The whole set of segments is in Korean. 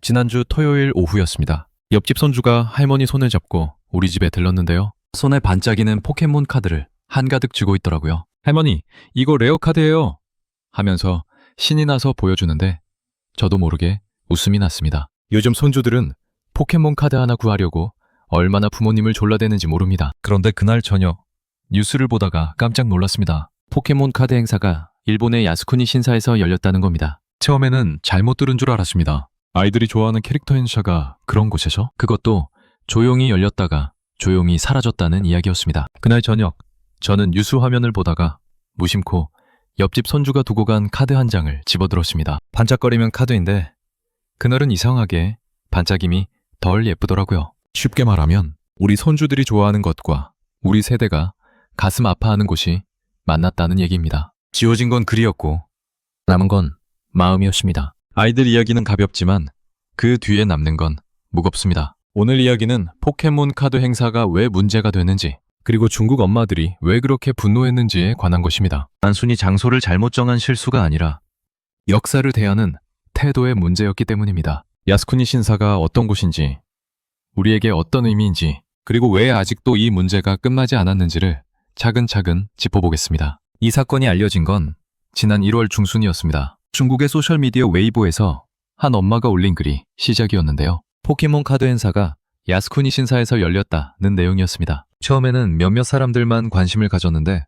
지난주 토요일 오후였습니다. 옆집 손주가 할머니 손을 잡고 우리 집에 들렀는데요. 손에 반짝이는 포켓몬 카드를 한가득 쥐고 있더라고요. 할머니, 이거 레어 카드예요. 하면서 신이 나서 보여주는데 저도 모르게 웃음이 났습니다. 요즘 손주들은 포켓몬 카드 하나 구하려고 얼마나 부모님을 졸라대는지 모릅니다. 그런데 그날 저녁 뉴스를 보다가 깜짝 놀랐습니다. 포켓몬 카드 행사가 일본의 야스쿠니 신사에서 열렸다는 겁니다. 처음에는 잘못 들은 줄 알았습니다. 아이들이 좋아하는 캐릭터 행사가 그런 곳에서? 그것도 조용히 열렸다가 조용히 사라졌다는 이야기였습니다. 그날 저녁 저는 뉴스 화면을 보다가 무심코 옆집 손주가 두고 간 카드 한 장을 집어들었습니다. 반짝거리면 카드인데 그날은 이상하게 반짝임이 덜 예쁘더라고요. 쉽게 말하면 우리 손주들이 좋아하는 것과 우리 세대가 가슴 아파하는 곳이 만났다는 얘기입니다. 지워진 건 글이었고 남은 건 마음이었습니다. 아이들 이야기는 가볍지만 그 뒤에 남는 건 무겁습니다. 오늘 이야기는 포켓몬 카드 행사가 왜 문제가 되는지, 그리고 중국 엄마들이 왜 그렇게 분노했는지에 관한 것입니다. 단순히 장소를 잘못 정한 실수가 아니라 역사를 대하는 태도의 문제였기 때문입니다. 야스쿠니 신사가 어떤 곳인지, 우리에게 어떤 의미인지, 그리고 왜 아직도 이 문제가 끝나지 않았는지를 차근차근 짚어보겠습니다. 이 사건이 알려진 건 지난 1월 중순이었습니다. 중국의 소셜미디어 웨이보에서 한 엄마가 올린 글이 시작이었는데요. 포켓몬 카드 행사가 야스쿠니 신사에서 열렸다는 내용이었습니다. 처음에는 몇몇 사람들만 관심을 가졌는데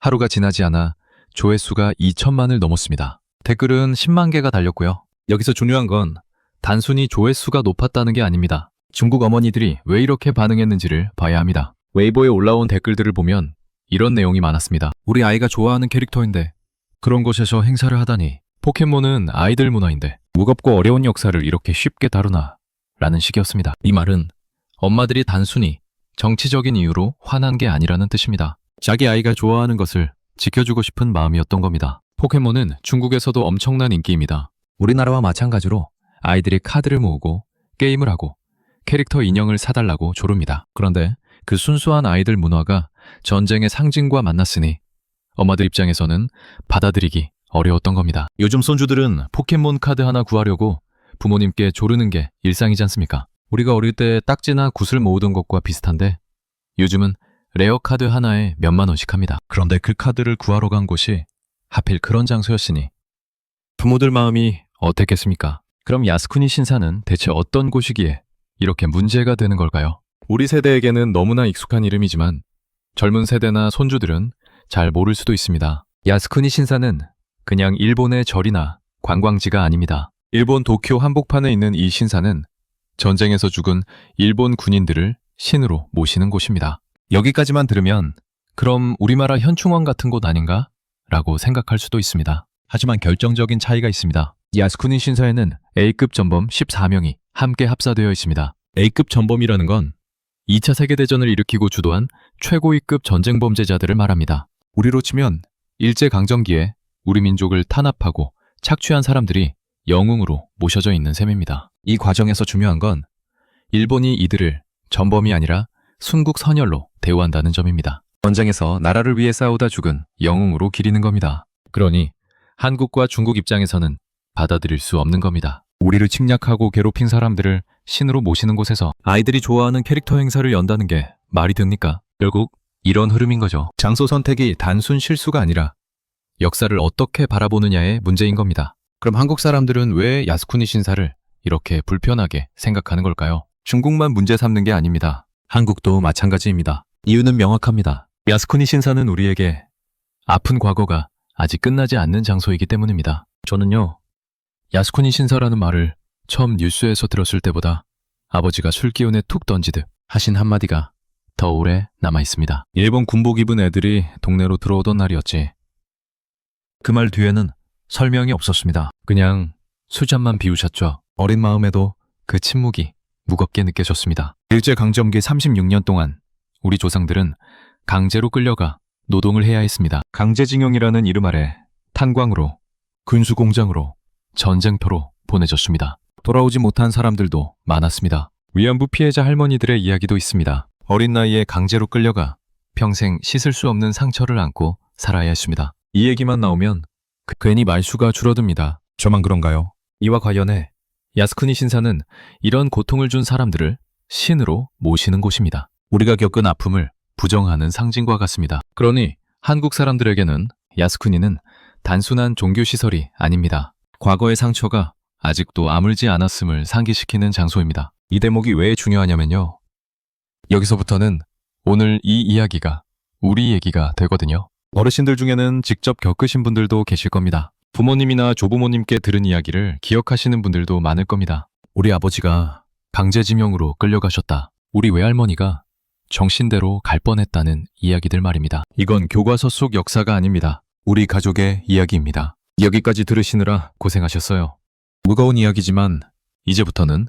하루가 지나지 않아 조회수가 2천만을 넘었습니다. 댓글은 10만 개가 달렸고요. 여기서 중요한 건 단순히 조회수가 높았다는 게 아닙니다. 중국 어머니들이 왜 이렇게 반응했는지를 봐야 합니다. 웨이보에 올라온 댓글들을 보면 이런 내용이 많았습니다. 우리 아이가 좋아하는 캐릭터인데 그런 곳에서 행사를 하다니, 포켓몬은 아이들 문화인데 무겁고 어려운 역사를 이렇게 쉽게 다루나, 라는 식이었습니다. 이 말은 엄마들이 단순히 정치적인 이유로 화난 게 아니라는 뜻입니다. 자기 아이가 좋아하는 것을 지켜주고 싶은 마음이었던 겁니다. 포켓몬은 중국에서도 엄청난 인기입니다. 우리나라와 마찬가지로 아이들이 카드를 모으고 게임을 하고 캐릭터 인형을 사달라고 조릅니다. 그런데 그 순수한 아이들 문화가 전쟁의 상징과 만났으니 엄마들 입장에서는 받아들이기 어려웠던 겁니다. 요즘 손주들은 포켓몬 카드 하나 구하려고 부모님께 조르는 게 일상이지 않습니까? 우리가 어릴 때 딱지나 굿을 모으던 것과 비슷한데 요즘은 레어 카드 하나에 몇만 원씩 합니다. 그런데 그 카드를 구하러 간 곳이 하필 그런 장소였으니 부모들 마음이 어땠겠습니까? 그럼 야스쿠니 신사는 대체 어떤 곳이기에 이렇게 문제가 되는 걸까요? 우리 세대에게는 너무나 익숙한 이름이지만 젊은 세대나 손주들은 잘 모를 수도 있습니다. 야스쿠니 신사는 그냥 일본의 절이나 관광지가 아닙니다. 일본 도쿄 한복판에 있는 이 신사는 전쟁에서 죽은 일본 군인들을 신으로 모시는 곳입니다. 여기까지만 들으면 그럼 우리나라 현충원 같은 곳 아닌가? 라고 생각할 수도 있습니다. 하지만 결정적인 차이가 있습니다. 야스쿠니 신사에는 A급 전범 14명이 함께 합사되어 있습니다. A급 전범이라는 건 2차 세계대전을 일으키고 주도한 최고위급 전쟁 범죄자들을 말합니다. 우리로 치면 일제강점기에 우리 민족을 탄압하고 착취한 사람들이 영웅으로 모셔져 있는 셈입니다. 이 과정에서 중요한 건 일본이 이들을 전범이 아니라 순국 선열로 대우한다는 점입니다. 전쟁에서 나라를 위해 싸우다 죽은 영웅으로 기리는 겁니다. 그러니 한국과 중국 입장에서는 받아들일 수 없는 겁니다. 우리를 침략하고 괴롭힌 사람들을 신으로 모시는 곳에서 아이들이 좋아하는 캐릭터 행사를 연다는 게 말이 됩니까? 결국 이런 흐름인 거죠. 장소 선택이 단순 실수가 아니라 역사를 어떻게 바라보느냐의 문제인 겁니다. 그럼 한국 사람들은 왜 야스쿠니 신사를 이렇게 불편하게 생각하는 걸까요? 중국만 문제 삼는 게 아닙니다. 한국도 마찬가지입니다. 이유는 명확합니다. 야스쿠니 신사는 우리에게 아픈 과거가 아직 끝나지 않는 장소이기 때문입니다. 저는요, 야스쿠니 신사라는 말을 처음 뉴스에서 들었을 때보다 아버지가 술 기운에 툭 던지듯 하신 한마디가 더 오래 남아있습니다. 일본 군복 입은 애들이 동네로 들어오던 날이었지. 그 말 뒤에는 설명이 없었습니다. 그냥 수잔만 비우셨죠. 어린 마음에도 그 침묵이 무겁게 느껴졌습니다. 일제강점기 36년 동안 우리 조상들은 강제로 끌려가 노동을 해야 했습니다. 강제징용이라는 이름 아래 탄광으로, 군수공장으로, 전쟁터로 보내졌습니다. 돌아오지 못한 사람들도 많았습니다. 위안부 피해자 할머니들의 이야기도 있습니다. 어린 나이에 강제로 끌려가 평생 씻을 수 없는 상처를 안고 살아야 했습니다. 이 얘기만 나오면 괜히 말수가 줄어듭니다. 저만 그런가요? 이와 관련해 야스쿠니 신사는 이런 고통을 준 사람들을 신으로 모시는 곳입니다. 우리가 겪은 아픔을 부정하는 상징과 같습니다. 그러니 한국 사람들에게는 야스쿠니는 단순한 종교시설이 아닙니다. 과거의 상처가 아직도 아물지 않았음을 상기시키는 장소입니다. 이 대목이 왜 중요하냐면요. 여기서부터는 오늘 이 이야기가 우리 얘기가 되거든요. 어르신들 중에는 직접 겪으신 분들도 계실 겁니다. 부모님이나 조부모님께 들은 이야기를 기억하시는 분들도 많을 겁니다. 우리 아버지가 강제징용으로 끌려가셨다. 우리 외할머니가 정신대로 갈 뻔했다는 이야기들 말입니다. 이건 교과서 속 역사가 아닙니다. 우리 가족의 이야기입니다. 여기까지 들으시느라 고생하셨어요. 무거운 이야기지만 이제부터는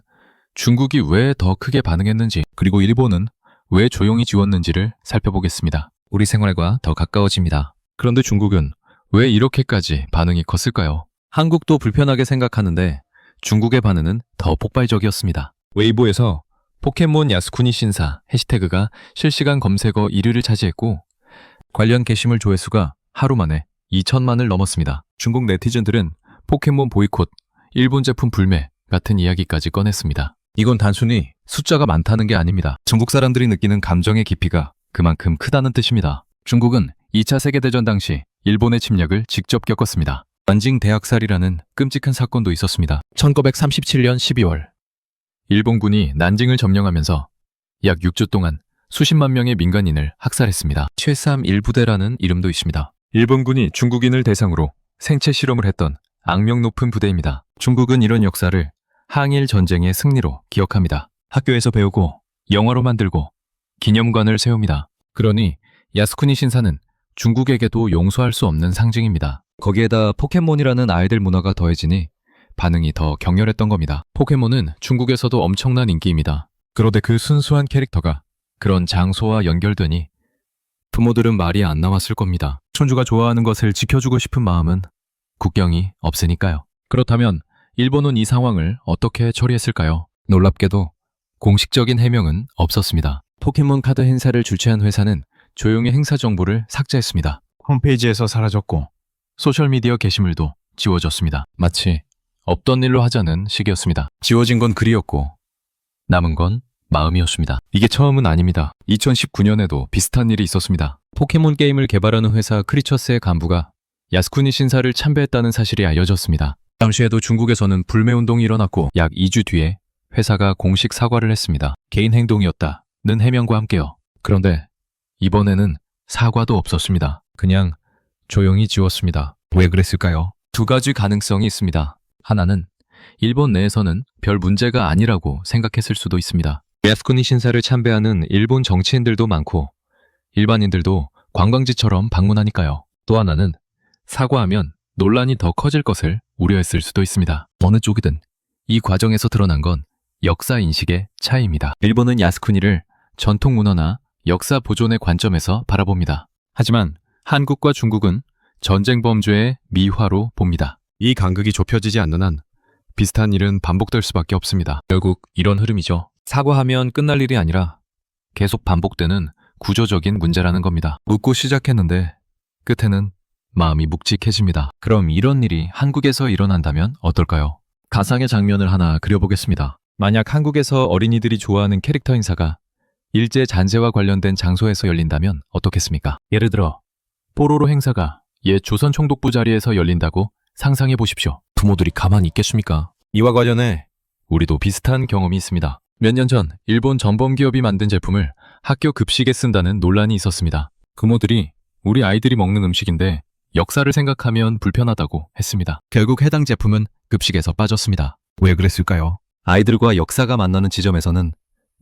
중국이 왜 더 크게 반응했는지, 그리고 일본은 왜 조용히 지웠는지를 살펴보겠습니다. 우리 생활과 더 가까워집니다. 그런데 중국은 왜 이렇게까지 반응이 컸을까요? 한국도 불편하게 생각하는데 중국의 반응은 더 폭발적이었습니다. 웨이보에서 포켓몬 야스쿠니 신사 해시태그가 실시간 검색어 1위를 차지했고, 관련 게시물 조회수가 하루 만에 2천만을 넘었습니다. 중국 네티즌들은 포켓몬 보이콧, 일본 제품 불매 같은 이야기까지 꺼냈습니다. 이건 단순히 숫자가 많다는 게 아닙니다. 중국 사람들이 느끼는 감정의 깊이가 그만큼 크다는 뜻입니다. 중국은 2차 세계대전 당시 일본의 침략을 직접 겪었습니다. 난징 대학살이라는 끔찍한 사건도 있었습니다. 1937년 12월 일본군이 난징을 점령하면서 약 6주 동안 수십만 명의 민간인을 학살했습니다. 최삼 1부대라는 이름도 있습니다. 일본군이 중국인을 대상으로 생체 실험을 했던 악명 높은 부대입니다. 중국은 이런 역사를 항일 전쟁의 승리로 기억합니다. 학교에서 배우고 영화로 만들고 기념관을 세웁니다. 그러니 야스쿠니 신사는 중국에게도 용서할 수 없는 상징입니다. 거기에다 포켓몬이라는 아이들 문화가 더해지니 반응이 더 격렬했던 겁니다. 포켓몬은 중국에서도 엄청난 인기입니다. 그런데 그 순수한 캐릭터가 그런 장소와 연결되니 부모들은 말이 안 나왔을 겁니다. 손주가 좋아하는 것을 지켜주고 싶은 마음은 국경이 없으니까요. 그렇다면 일본은 이 상황을 어떻게 처리했을까요? 놀랍게도 공식적인 해명은 없었습니다. 포켓몬 카드 행사를 주최한 회사는 조용히 행사 정보를 삭제했습니다. 홈페이지에서 사라졌고 소셜미디어 게시물도 지워졌습니다. 마치 없던 일로 하자는 식이었습니다. 지워진 건 글이었고 남은 건 마음이었습니다. 이게 처음은 아닙니다. 2019년에도 비슷한 일이 있었습니다. 포켓몬 게임을 개발하는 회사 크리처스의 간부가 야스쿠니 신사를 참배했다는 사실이 알려졌습니다. 당시에도 중국에서는 불매운동이 일어났고 약 2주 뒤에 회사가 공식 사과를 했습니다. 개인 행동이었다는 해명과 함께요. 그런데 이번에는 사과도 없었습니다. 그냥 조용히 지웠습니다. 왜 그랬을까요? 두 가지 가능성이 있습니다. 하나는 일본 내에서는 별 문제가 아니라고 생각했을 수도 있습니다. 야스쿠니 신사를 참배하는 일본 정치인들도 많고 일반인들도 관광지처럼 방문하니까요. 또 하나는 사과하면 논란이 더 커질 것을 우려했을 수도 있습니다. 어느 쪽이든 이 과정에서 드러난 건 역사 인식의 차이입니다. 일본은 야스쿠니를 전통 문화나 역사 보존의 관점에서 바라봅니다. 하지만 한국과 중국은 전쟁 범죄의 미화로 봅니다. 이 간극이 좁혀지지 않는 한 비슷한 일은 반복될 수밖에 없습니다. 결국 이런 흐름이죠. 사과하면 끝날 일이 아니라 계속 반복되는 구조적인 문제라는 겁니다. 웃고 시작했는데 끝에는 마음이 묵직해집니다. 그럼 이런 일이 한국에서 일어난다면 어떨까요? 가상의 장면을 하나 그려보겠습니다. 만약 한국에서 어린이들이 좋아하는 캐릭터 행사가 일제 잔재와 관련된 장소에서 열린다면 어떻겠습니까? 예를 들어 뽀로로 행사가 옛 조선 총독부 자리에서 열린다고 상상해 보십시오. 부모들이 가만히 있겠습니까? 이와 관련해 우리도 비슷한 경험이 있습니다. 몇 년 전 일본 전범기업이 만든 제품을 학교 급식에 쓴다는 논란이 있었습니다. 부모들이 우리 아이들이 먹는 음식인데 역사를 생각하면 불편하다고 했습니다. 결국 해당 제품은 급식에서 빠졌습니다. 왜 그랬을까요? 아이들과 역사가 만나는 지점에서는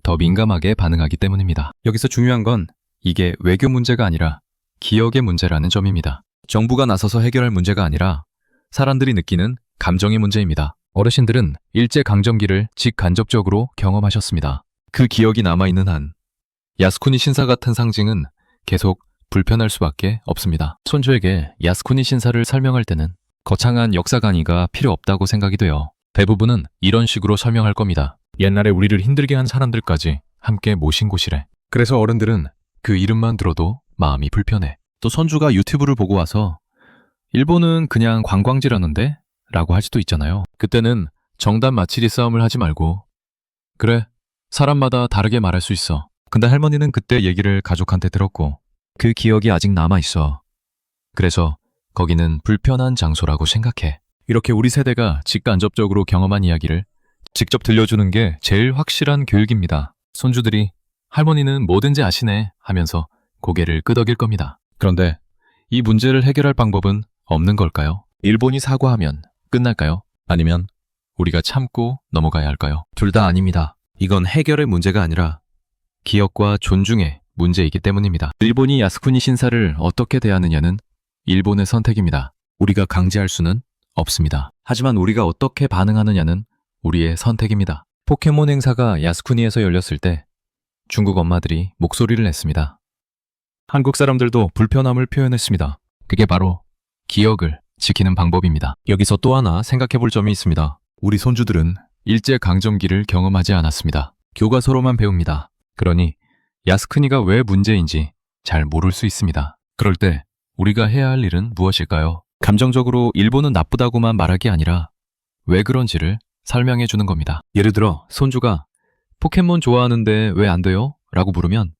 더 민감하게 반응하기 때문입니다. 여기서 중요한 건 이게 외교 문제가 아니라 기억의 문제라는 점입니다. 정부가 나서서 해결할 문제가 아니라 사람들이 느끼는 감정의 문제입니다. 어르신들은 일제강점기를 직간접적으로 경험하셨습니다. 그 기억이 남아있는 한 야스쿠니 신사 같은 상징은 계속 불편할 수밖에 없습니다. 손주에게 야스쿠니 신사를 설명할 때는 거창한 역사 강의가 필요 없다고 생각이 돼요. 대부분은 이런 식으로 설명할 겁니다. 옛날에 우리를 힘들게 한 사람들까지 함께 모신 곳이래. 그래서 어른들은 그 이름만 들어도 마음이 불편해. 또 손주가 유튜브를 보고 와서 일본은 그냥 관광지라는데? 라고 할 수도 있잖아요. 그때는 정답 맞히기 싸움을 하지 말고. 그래, 사람마다 다르게 말할 수 있어. 근데 할머니는 그때 얘기를 가족한테 들었고 그 기억이 아직 남아있어. 그래서 거기는 불편한 장소라고 생각해. 이렇게 우리 세대가 직간접적으로 경험한 이야기를 직접 들려주는 게 제일 확실한 교육입니다. 손주들이 할머니는 뭐든지 아시네 하면서 고개를 끄덕일 겁니다. 그런데 이 문제를 해결할 방법은 없는 걸까요? 일본이 사과하면 끝날까요? 아니면 우리가 참고 넘어가야 할까요? 둘 다 아닙니다. 이건 해결의 문제가 아니라 기억과 존중의 문제이기 때문입니다. 일본이 야스쿠니 신사를 어떻게 대하느냐는 일본의 선택입니다. 우리가 강제할 수는 없습니다. 하지만 우리가 어떻게 반응하느냐는 우리의 선택입니다. 포켓몬 행사가 야스쿠니에서 열렸을 때 중국 엄마들이 목소리를 냈습니다. 한국 사람들도 불편함을 표현했습니다. 그게 바로 기억을 지키는 방법입니다. 여기서 또 하나 생각해 볼 점이 있습니다. 우리 손주들은 일제강점기를 경험하지 않았습니다. 교과서로만 배웁니다. 그러니 야스쿠니가 왜 문제인지 잘 모를 수 있습니다. 그럴 때 우리가 해야 할 일은 무엇일까요? 감정적으로 일본은 나쁘다고만 말하기 아니라 왜 그런지를 설명해 주는 겁니다. 예를 들어 손주가 포켓몬 좋아하는데 왜 안 돼요? 라고 물으면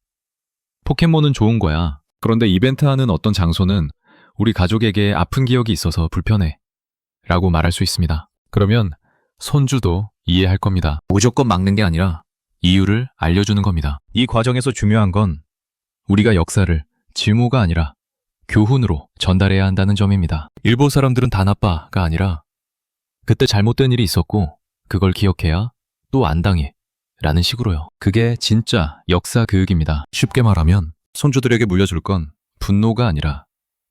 포켓몬은 좋은 거야. 그런데 이벤트 하는 어떤 장소는 우리 가족에게 아픈 기억이 있어서 불편해. 라고 말할 수 있습니다. 그러면 손주도 이해할 겁니다. 무조건 막는 게 아니라 이유를 알려주는 겁니다. 이 과정에서 중요한 건 우리가 역사를 질모가 아니라 교훈으로 전달해야 한다는 점입니다. 일본 사람들은 다 나빠가 아니라 그때 잘못된 일이 있었고 그걸 기억해야 또 안 당해 라는 식으로요. 그게 진짜 역사 교육입니다. 쉽게 말하면 손주들에게 물려줄 건 분노가 아니라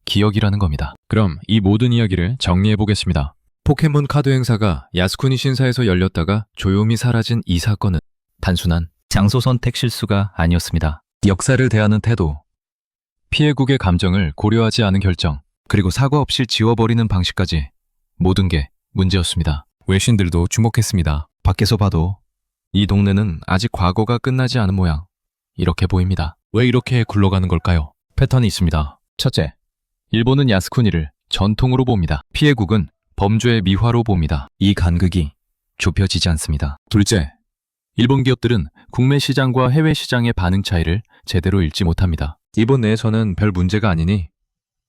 기억이라는 겁니다. 그럼 이 모든 이야기를 정리해 보겠습니다. 포켓몬 카드 행사가 야스쿠니 신사에서 열렸다가 조용히 사라진 이 사건은 단순한 장소 선택 실수가 아니었습니다. 역사를 대하는 태도, 피해국의 감정을 고려하지 않은 결정, 그리고 사과 없이 지워버리는 방식까지 모든 게 문제였습니다. 외신들도 주목했습니다. 밖에서 봐도 이 동네는 아직 과거가 끝나지 않은 모양, 이렇게 보입니다. 왜 이렇게 굴러가는 걸까요? 패턴이 있습니다. 첫째, 일본은 야스쿠니를 전통으로 봅니다. 피해국은 범죄의 미화로 봅니다. 이 간극이 좁혀지지 않습니다. 둘째, 일본 기업들은 국내 시장과 해외 시장의 반응 차이를 제대로 읽지 못합니다. 일본 내에서는 별 문제가 아니니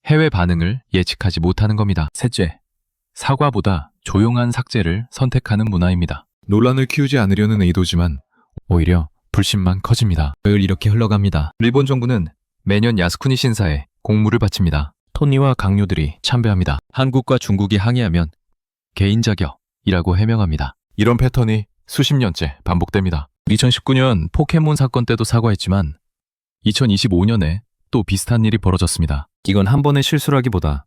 해외 반응을 예측하지 못하는 겁니다. 셋째, 사과보다 조용한 삭제를 선택하는 문화입니다. 논란을 키우지 않으려는 의도지만 오히려 불신만 커집니다. 늘 이렇게 흘러갑니다. 일본 정부는 매년 야스쿠니 신사에 공물을 바칩니다. 토니와 강요들이 참배합니다. 한국과 중국이 항의하면 개인 자격이라고 해명합니다. 이런 패턴이 수십 년째 반복됩니다. 2019년 포켓몬 사건 때도 사과했지만 2025년에 또 비슷한 일이 벌어졌습니다. 이건 한 번의 실수라기보다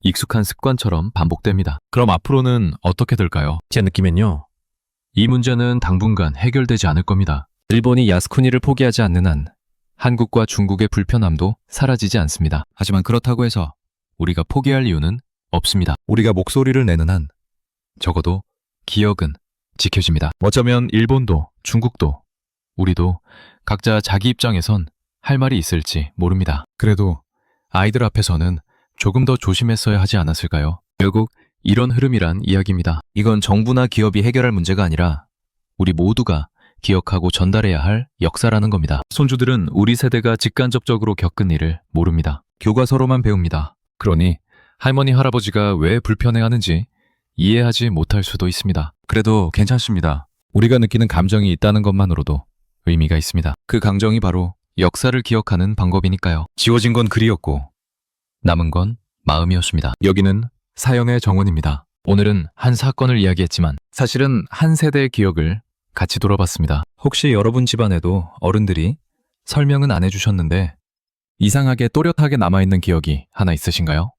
익숙한 습관처럼 반복됩니다. 그럼 앞으로는 어떻게 될까요? 제 느낌엔요. 이 문제는 당분간 해결되지 않을 겁니다. 일본이 야스쿠니를 포기하지 않는 한 한국과 중국의 불편함도 사라지지 않습니다. 하지만 그렇다고 해서 우리가 포기할 이유는 없습니다. 우리가 목소리를 내는 한 적어도 기억은 지켜집니다. 어쩌면 일본도 중국도 우리도 각자 자기 입장에선 할 말이 있을지 모릅니다. 그래도 아이들 앞에서는 조금 더 조심했어야 하지 않았을까요? 결국 이런 흐름이란 이야기입니다. 이건 정부나 기업이 해결할 문제가 아니라 우리 모두가 기억하고 전달해야 할 역사라는 겁니다. 손주들은 우리 세대가 직간접적으로 겪은 일을 모릅니다. 교과서로만 배웁니다. 그러니 할머니, 할아버지가 왜 불편해하는지 이해하지 못할 수도 있습니다. 그래도 괜찮습니다. 우리가 느끼는 감정이 있다는 것만으로도 의미가 있습니다. 그 감정이 바로 역사를 기억하는 방법이니까요. 지워진 건 글이었고 남은 건 마음이었습니다. 여기는 사연의 정원입니다. 오늘은 한 사건을 이야기했지만 사실은 한 세대의 기억을 같이 돌아봤습니다. 혹시 여러분 집안에도 어른들이 설명은 안 해주셨는데 이상하게 또렷하게 남아있는 기억이 하나 있으신가요?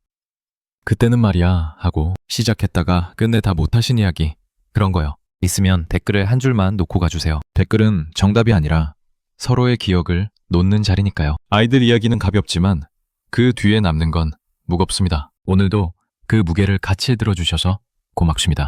그때는 말이야 하고 시작했다가 끝내 다 못하신 이야기, 그런 거요. 있으면 댓글에 한 줄만 놓고 가주세요. 댓글은 정답이 아니라 서로의 기억을 놓는 자리니까요. 아이들 이야기는 가볍지만 그 뒤에 남는 건 무겁습니다. 오늘도 그 무게를 같이 들어주셔서 고맙습니다.